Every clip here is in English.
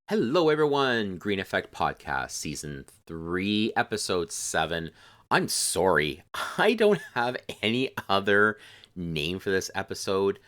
Hello, everyone. Green Effect Podcast, Season 3, Episode 7. I'm sorry, I don't have any other name for this episode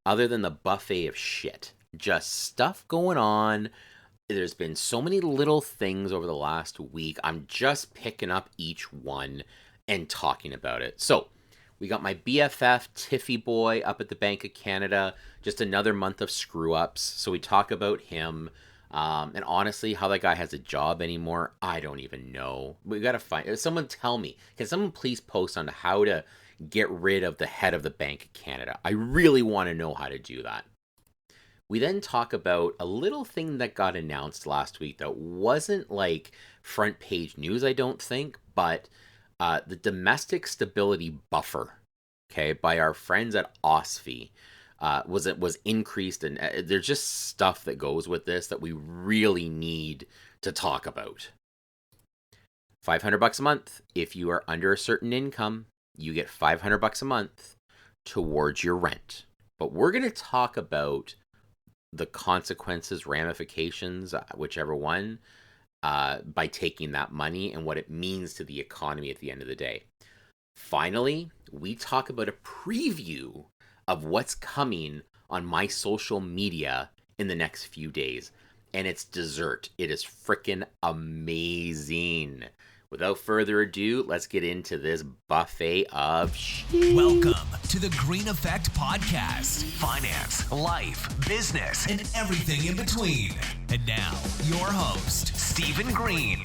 other than the buffet of shit. Just stuff going on. There's been so many little things over the last week. I'm just picking up each one and talking about it. So, we got my BFF Tiffy boy up at the Bank of Canada. Just another month of screw ups. So we talk about him. And honestly, how that guy has a job anymore, I don't even know. We gotta find. Someone tell me. Can someone please post on how to get rid of the head of the Bank of Canada? I really want to know how to do that. We then talk about a little thing that got announced last week that wasn't like front page news, I don't think, but the domestic stability buffer, okay, by our friends at OSFI, was increased, and there's just stuff that goes with this that we really need to talk about. $500 a month. If you are under a certain income, you get $500 a month towards your rent. But we're going to talk about the consequences, ramifications, whichever one, by taking that money and what it means to the economy at the end of the day. Finally, we talk about a preview of what's coming on my social media in the next few days. And it's dessert. It is freaking amazing. Without further ado, let's get into this buffet of shit. Welcome to the Green Effect Podcast. Finance, life, business, and everything in between. And now, your host, Stephen Green.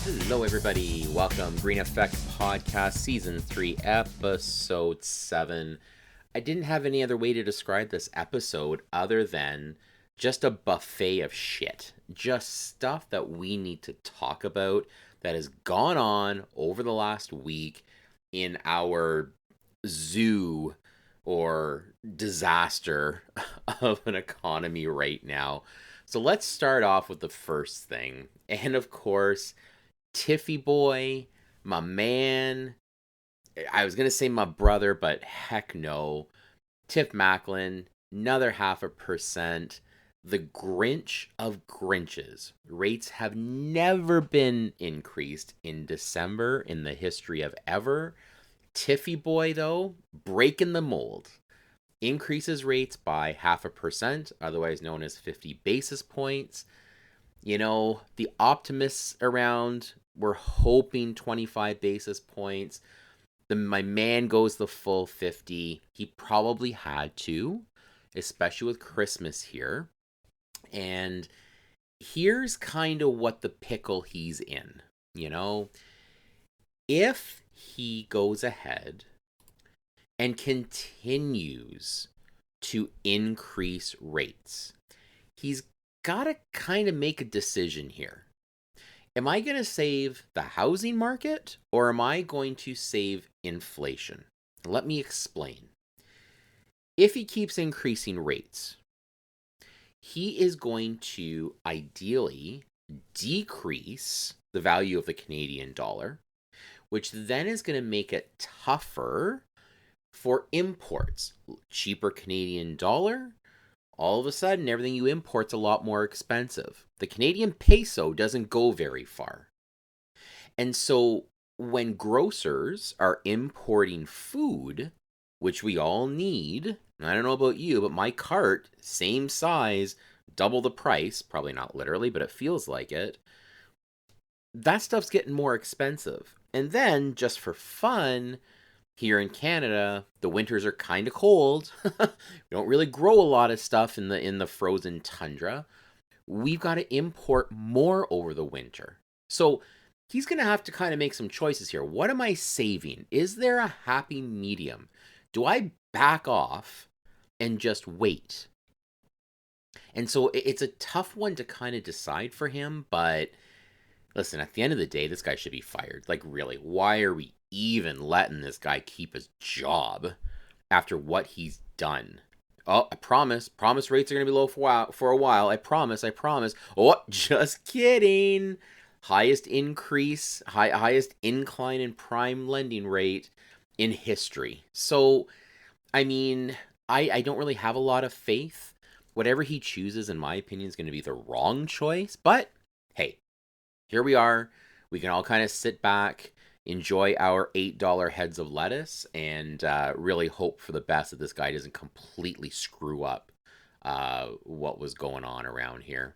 Hello, everybody. Welcome, Green Effect Podcast, Season 3, Episode 7. I didn't have any other way to describe this episode other than just a buffet of shit. Just stuff that we need to talk about that has gone on over the last week in our zoo or disaster of an economy right now. So let's start off with the first thing. And of course, Tiffy boy, my man. I was going to say my brother, but heck no. Tiff Macklin, another 0.5%. The Grinch of Grinches. Rates have never been increased in December in the history of ever. Tiffy boy, though, breaking the mold. Increases rates by 0.5%, otherwise known as 50 basis points. You know, the optimists around were hoping 25 basis points. My man goes the full 50. He probably had to, especially with Christmas here. And here's kind of what the pickle he's in. You know, if he goes ahead and continues to increase rates, he's got to kind of make a decision here. Am I going to save the housing market or am I going to save inflation? Let me explain. If he keeps increasing rates, he is going to ideally decrease the value of the Canadian dollar, which then is going to make it tougher for imports. Cheaper Canadian dollar, all of a sudden everything you import's a lot more expensive. The Canadian peso doesn't go very far. And so when grocers are importing food, which we all need, I don't know about you, but my cart, same size, double the price, probably not literally, but it feels like it, that stuff's getting more expensive. And then, just for fun, here in Canada, the winters are kind of cold. We don't really grow a lot of stuff in the frozen tundra. We've got to import more over the winter. So he's going to have to kind of make some choices here. What am I saving? Is there a happy medium? Do I back off and just wait? And so it's a tough one to kind of decide for him, but listen, at the end of the day, this guy should be fired. Like, really, why are we even letting this guy keep his job after what he's done? Oh, I promise. Promise rates are going to be low for a while. I promise. Oh, just kidding. Highest increase, highest incline in prime lending rate in history. So, I mean, I don't really have a lot of faith whatever he chooses, in my opinion, is going to be the wrong choice. But hey, here we are. We can all kind of sit back, enjoy our $8 heads of lettuce, and really hope for the best that this guy doesn't completely screw up what was going on around here.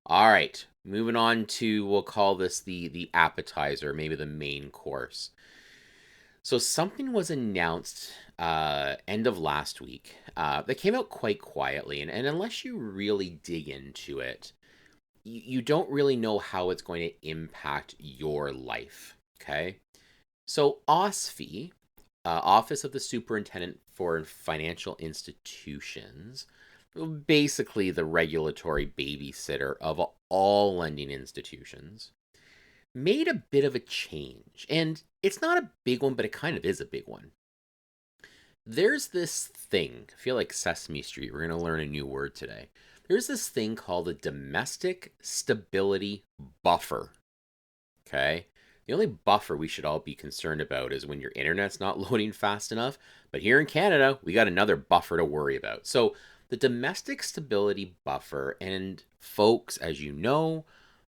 All right, moving on to, we'll call this the appetizer, maybe the main course. So something was announced end of last week that came out quite quietly, and unless you really dig into it, you don't really know how it's going to impact your life, okay? So OSFI, Office of the Superintendent for Financial Institutions, basically the regulatory babysitter of all lending institutions, made a bit of a change. And it's not a big one, but it kind of is a big one. There's this thing, I feel like Sesame Street, we're going to learn a new word today. There's this thing called a domestic stability buffer. Okay? The only buffer we should all be concerned about is when your internet's not loading fast enough. But here in Canada, we got another buffer to worry about. So the domestic stability buffer, and folks, as you know,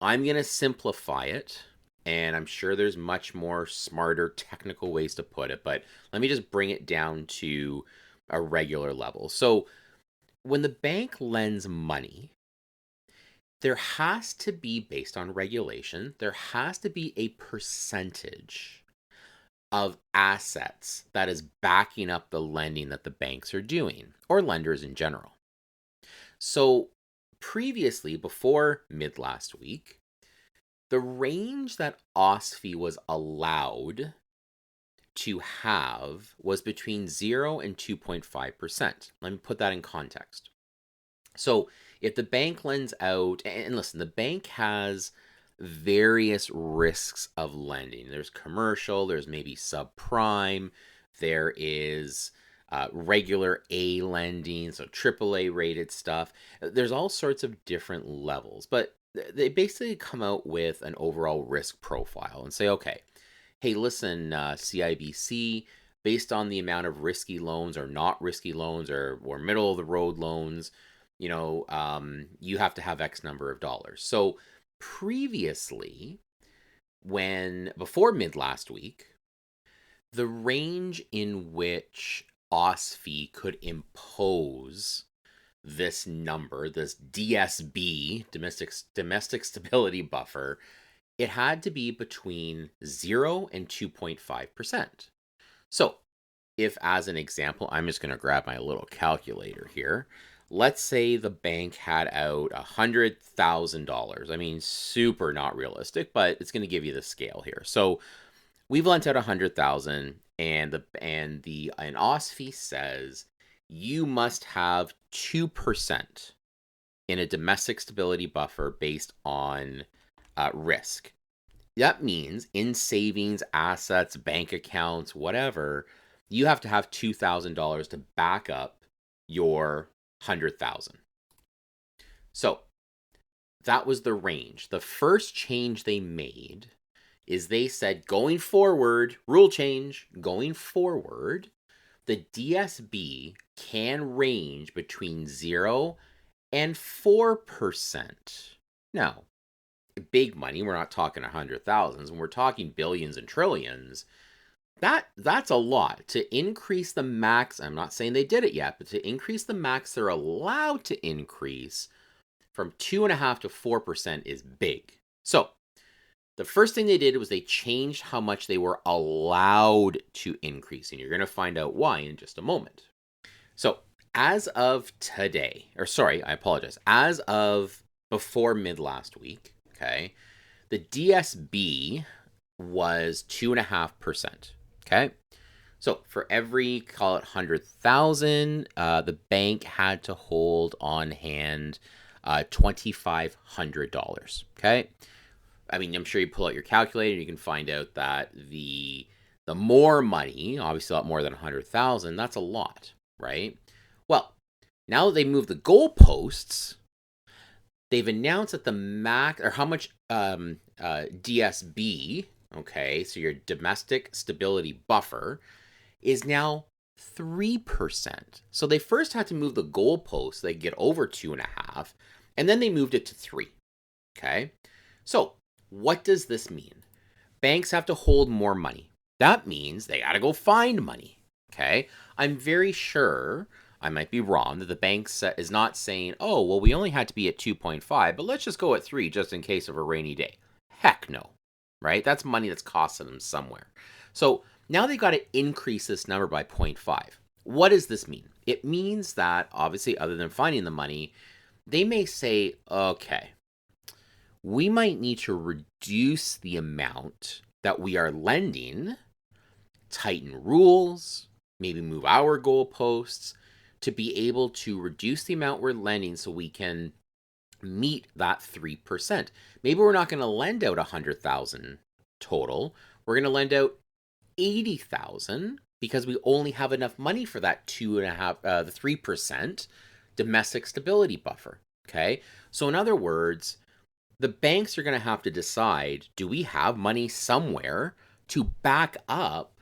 I'm going to simplify it, and I'm sure there's much more smarter technical ways to put it, but let me just bring it down to a regular level. So when the bank lends money, there has to be, based on regulation, there has to be a percentage of assets that is backing up the lending that the banks are doing, or lenders in general. So previously, before mid last week, the range that OSFI was allowed to have was between 0 and 2.5%. Let me put that in context. So if the bank lends out, and listen, the bank has various risks of lending. There's commercial, there's maybe subprime, there is regular A lending, so AAA rated stuff. There's all sorts of different levels, but they basically come out with an overall risk profile and say, okay, hey, listen, CIBC, based on the amount of risky loans or not risky loans or middle of the road loans, you have to have X number of dollars. So previously, before mid last week, the range in which OSFI could impose this number, this DSB, domestic stability buffer, it had to be between 0 and 2.5%. So if, as an example, I'm just going to grab my little calculator here. Let's say the bank had out $100,000. I mean, super not realistic, but it's going to give you the scale here. So we've lent out $100,000, and OSFI says you must have 2% in a domestic stability buffer based on risk. That means in savings, assets, bank accounts, whatever, you have to have $2,000 to back up your $100,000. So that was the range. The first change they made is they said, going forward, rule change, going forward, the DSB can range between 0 and 4%. Now, big money, we're not talking 100,000s, when we're talking billions and trillions, that's a lot. To increase the max, I'm not saying they did it yet, but to increase the max they're allowed to increase from 2.5% to 4% is big. So the first thing they did was they changed how much they were allowed to increase, and you're going to find out why in just a moment. So as of today, as of before mid last week, okay, the DSB was 2.5%. Okay, so for every, call it 100,000, the bank had to hold on hand $2,500. Okay, I mean, I'm sure you pull out your calculator and you can find out that the more money, obviously a lot more than 100,000, that's a lot, right? Well, now that they moved the goalposts, they've announced that the max, or how much DSB, okay, so your domestic stability buffer, is now 3%. So they first had to move the goalpost so they could get over 2.5, and then they moved it to 3. Okay. So what does this mean? Banks have to hold more money. That means they got to go find money. Okay. I'm very sure, I might be wrong, that the bank is not saying, oh, well, we only had to be at 2.5, but let's just go at 3 just in case of a rainy day. Heck no. Right? That's money that's costing them somewhere. So now they've got to increase this number by 0.5. What does this mean? It means that, obviously, other than finding the money, they may say, okay, we might need to reduce the amount that we are lending, tighten rules, maybe move our goalposts to be able to reduce the amount we're lending so we can meet that 3%. Maybe we're not going to lend out 100,000 total. We're going to lend out 80,000 because we only have enough money for that 3% domestic stability buffer. Okay. So in other words, the banks are going to have to decide, do we have money somewhere to back up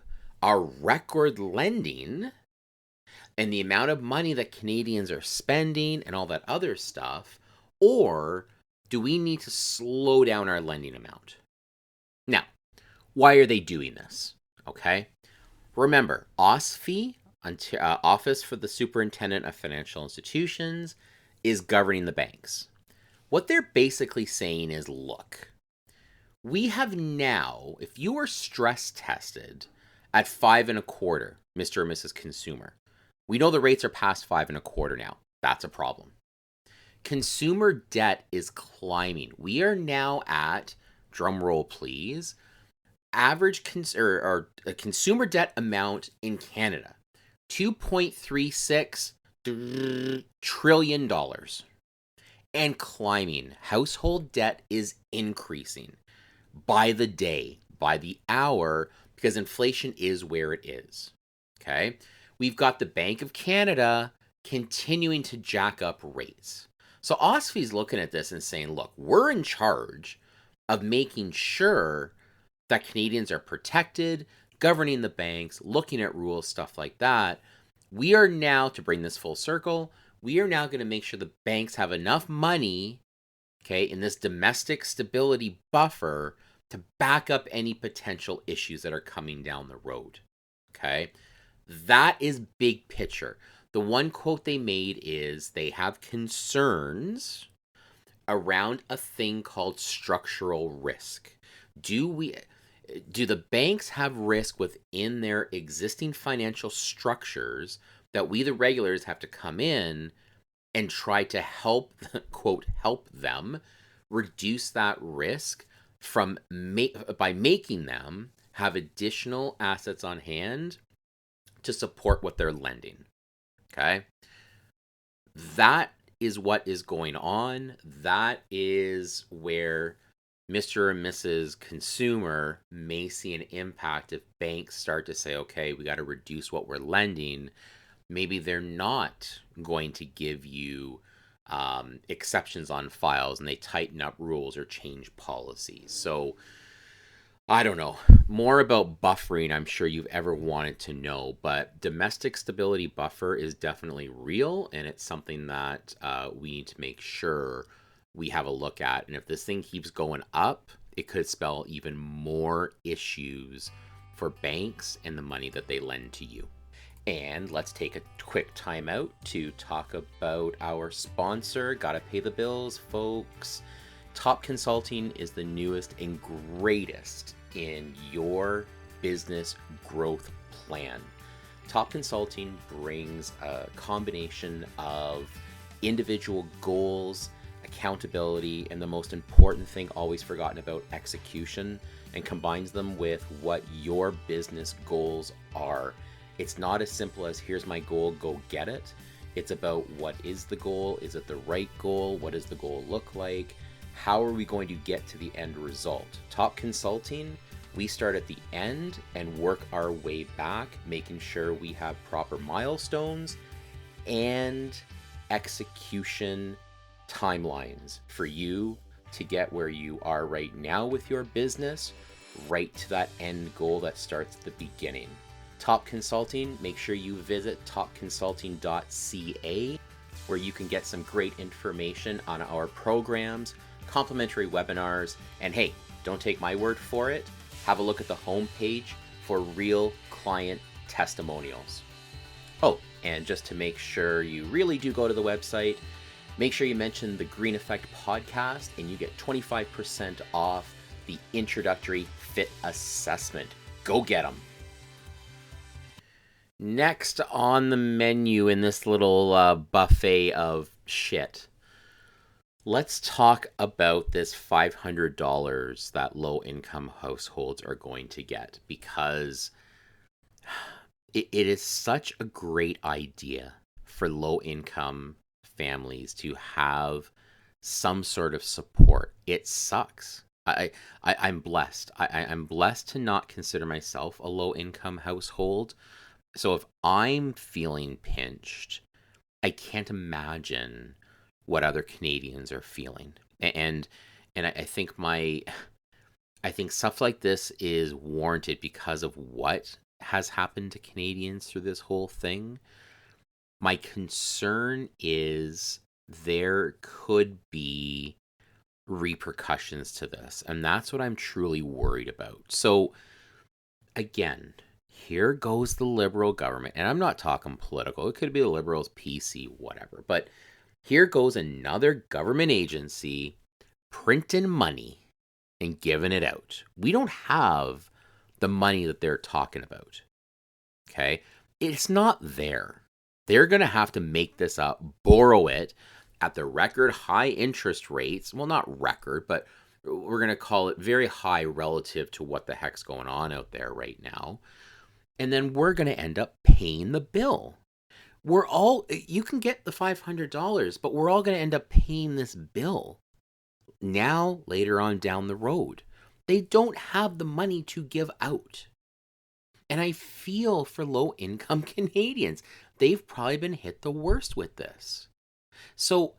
our record lending and the amount of money that Canadians are spending and all that other stuff, or do we need to slow down our lending amount? Now, why are they doing this? Okay. Remember, OSFI, Office for the Superintendent of Financial Institutions, is governing the banks. What they're basically saying is, look, we have now, if you are stress tested at 5.25, Mr. or Mrs. Consumer, we know the rates are past 5.25 now. That's a problem. Consumer debt is climbing. We are now at, drum roll please, average consumer debt amount in Canada, $2.36 trillion. And climbing. Household debt is increasing by the day, by the hour, because inflation is where it is. Okay? We've got the Bank of Canada continuing to jack up rates. So OSFI's looking at this and saying, look, we're in charge of making sure that Canadians are protected, governing the banks, looking at rules, stuff like that. We are now, to bring this full circle, we are now going to make sure the banks have enough money, okay, in this domestic stability buffer to back up any potential issues that are coming down the road. Okay? That is big picture. The one quote they made is they have concerns around a thing called structural risk. Do the banks have risk within their existing financial structures that we, the regulators, have to come in and try to help, quote, help them reduce that risk from by making them have additional assets on hand to support what they're lending. Okay? That is what is going on. That is where Mr. and Mrs. Consumer may see an impact if banks start to say, okay, we got to reduce what we're lending. Maybe they're not going to give you exceptions on files and they tighten up rules or change policies. So I don't know. More about buffering, I'm sure you've ever wanted to know, but domestic stability buffer is definitely real, and it's something that we need to make sure we have a look at. And if this thing keeps going up, it could spell even more issues for banks and the money that they lend to you. And let's take a quick time out to talk about our sponsor. Gotta pay the bills, folks. Top Consulting is the newest and greatest in your business growth plan. Top Consulting brings a combination of individual goals, accountability, and the most important thing always forgotten about, execution, and combines them with what your business goals are. It's not as simple as here's my goal, go get it. It's about what is the goal? Is it the right goal? What does the goal look like? How are we going to get to the end result? Top Consulting, we start at the end and work our way back, making sure we have proper milestones and execution timelines for you to get where you are right now with your business, right to that end goal that starts at the beginning. Top Consulting, make sure you visit topconsulting.ca, where you can get some great information on our programs, complimentary webinars, and hey, don't take my word for it. Have a look at the homepage for real client testimonials. Oh, and just to make sure you really do go to the website, make sure you mention the Green Effect podcast and you get 25% off the introductory fit assessment. Go get them. Next on the menu in this little buffet of shit, let's talk about this $500 that low-income households are going to get, because it is such a great idea for low-income families to have some sort of support. It sucks. I'm blessed. I'm blessed to not consider myself a low-income household. So if I'm feeling pinched, I can't imagine what other Canadians are feeling. And I think stuff like this is warranted because of what has happened to Canadians through this whole thing. My concern is there could be repercussions to this, and that's what I'm truly worried about. So again, here goes the Liberal government, and I'm not talking political. It could be the Liberals, PC, whatever. But here goes another government agency printing money and giving it out. We don't have the money that they're talking about. Okay? It's not there. They're going to have to make this up, borrow it at the record high interest rates. Well, not record, but we're going to call it very high relative to what the heck's going on out there right now. And then we're going to end up paying the bill. You can get the $500, but we're all going to end up paying this bill now, later on down the road. They don't have the money to give out. And I feel for low-income Canadians. They've probably been hit the worst with this. So,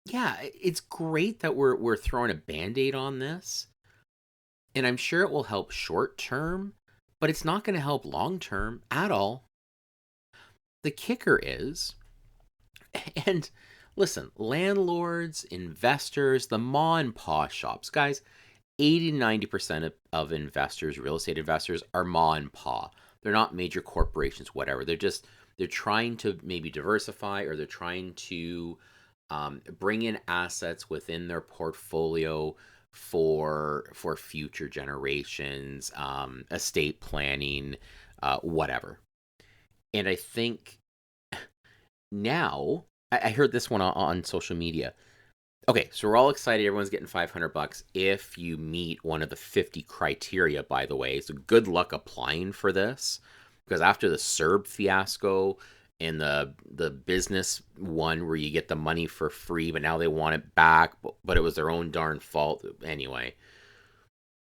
yeah, it's great that we're throwing a Band-Aid on this. And I'm sure it will help short-term, but it's not going to help long-term at all. The kicker is, and listen, landlords, investors, the ma and pa shops, guys, 80-90% of investors, real estate investors, are ma and pa. They're not major corporations, whatever. They're trying to maybe diversify, or they're trying to bring in assets within their portfolio for future generations, estate planning, whatever. And I think now, I heard this one on social media. Okay, so we're all excited. Everyone's getting $500 if you meet one of the 50 criteria, by the way. So good luck applying for this, because after the CERB fiasco and the business one where you get the money for free, but now they want it back, but it was their own darn fault. Anyway,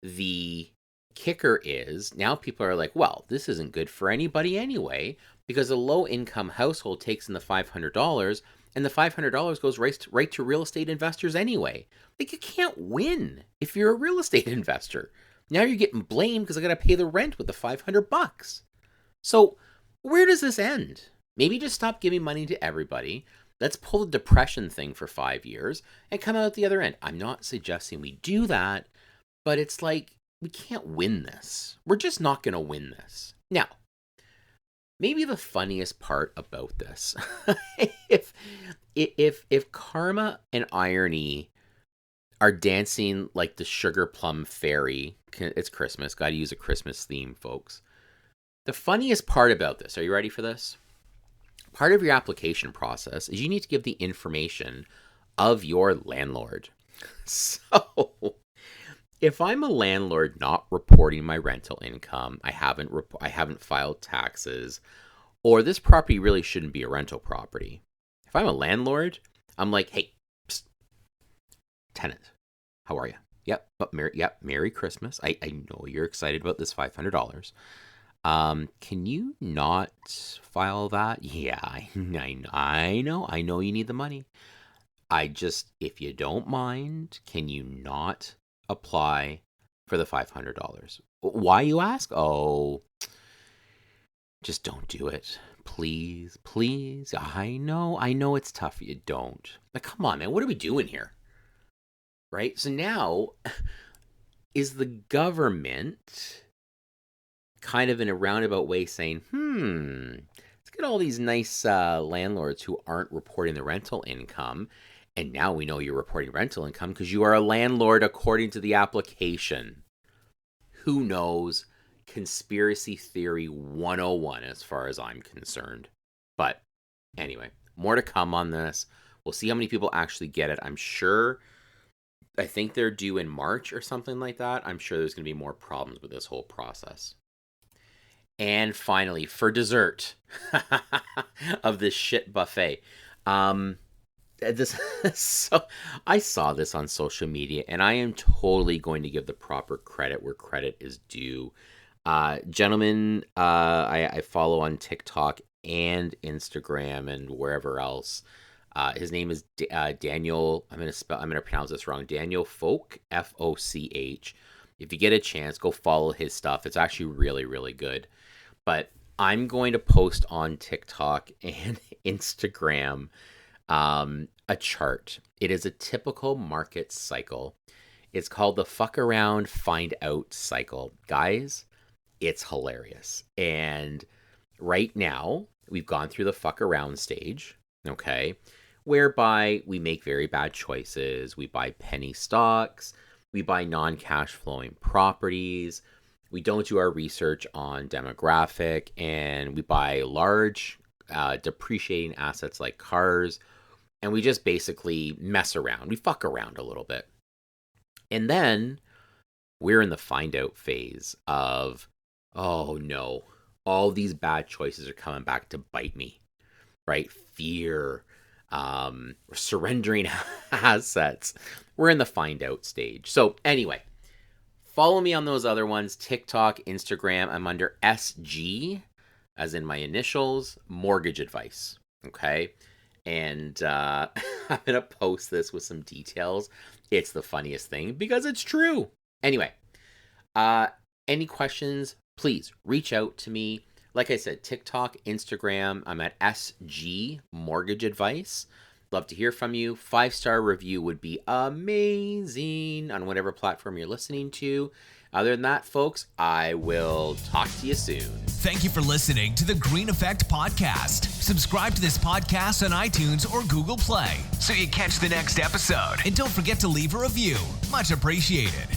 the kicker is now people are like, well, this isn't good for anybody anyway, because a low-income household takes in the $500, and the $500 goes right to real estate investors anyway. Like, you can't win if you're a real estate investor. Now you're getting blamed because I got to pay the rent with the $500. So where does this end? Maybe just stop giving money to everybody. Let's pull the depression thing for 5 years and come out the other end. I'm not suggesting we do that, but it's like, we can't win this. We're just not going to win this. Now, maybe the funniest part about this, if karma and irony are dancing like the sugar plum fairy, it's Christmas, got to use a Christmas theme, folks. The funniest part about this, are you ready for this? Part of your application process is you need to give the information of your landlord. So, if I'm a landlord not reporting my rental income, I haven't filed taxes, or this property really shouldn't be a rental property. If I'm a landlord, I'm like, hey, psst, tenant, how are you? Yep, Merry Christmas. I know you're excited about this $500. Can you not file that? Yeah, I know you need the money. If you don't mind, can you not apply for the $500? Why, you ask? Oh, Just don't do it. Please, please. I know it's tough. You don't. But come on, man. What are we doing here? Right? So now, is the government kind of in a roundabout way saying, let's get all these nice landlords who aren't reporting the rental income. And now we know you're reporting rental income because you are a landlord according to the application. Who knows? Conspiracy theory 101 as far as I'm concerned. But anyway, more to come on this. We'll see how many people actually get it. I think they're due in March or something like that. I'm sure there's going to be more problems with this whole process. And finally, for dessert of this shit buffet, so I saw this on social media, and I am totally going to give the proper credit where credit is due. Gentlemen, I follow on TikTok and Instagram and wherever else. His name is Daniel. I'm gonna pronounce this wrong. Daniel Foch, Foch. If you get a chance, go follow his stuff. It's actually really, really good. But I'm going to post on TikTok and Instagram a chart. It is a typical market cycle. It's called the fuck around, find out cycle. Guys, it's hilarious. And right now, we've gone through the fuck around stage, okay, whereby we make very bad choices. We buy penny stocks. We buy non-cash flowing properties. We don't do our research on demographic, and we buy large depreciating assets like cars, and we just basically mess around. We fuck around a little bit. And then we're in the find out phase of, oh no, all these bad choices are coming back to bite me, right? Fear, surrendering assets. We're in the find out stage. So anyway, follow me on those other ones, TikTok, Instagram. I'm under SG, as in my initials, mortgage advice, okay? And I'm going to post this with some details. It's the funniest thing because it's true. Anyway, any questions, please reach out to me. Like I said, TikTok, Instagram, I'm at SG Mortgage Advice. Love to hear from you. 5-star review would be amazing on whatever platform you're listening to. Other than that, folks, I will talk to you soon. Thank you for listening to the Green Effect Podcast. Subscribe to this podcast on iTunes or Google Play so you catch the next episode. And don't forget to leave a review. Much appreciated.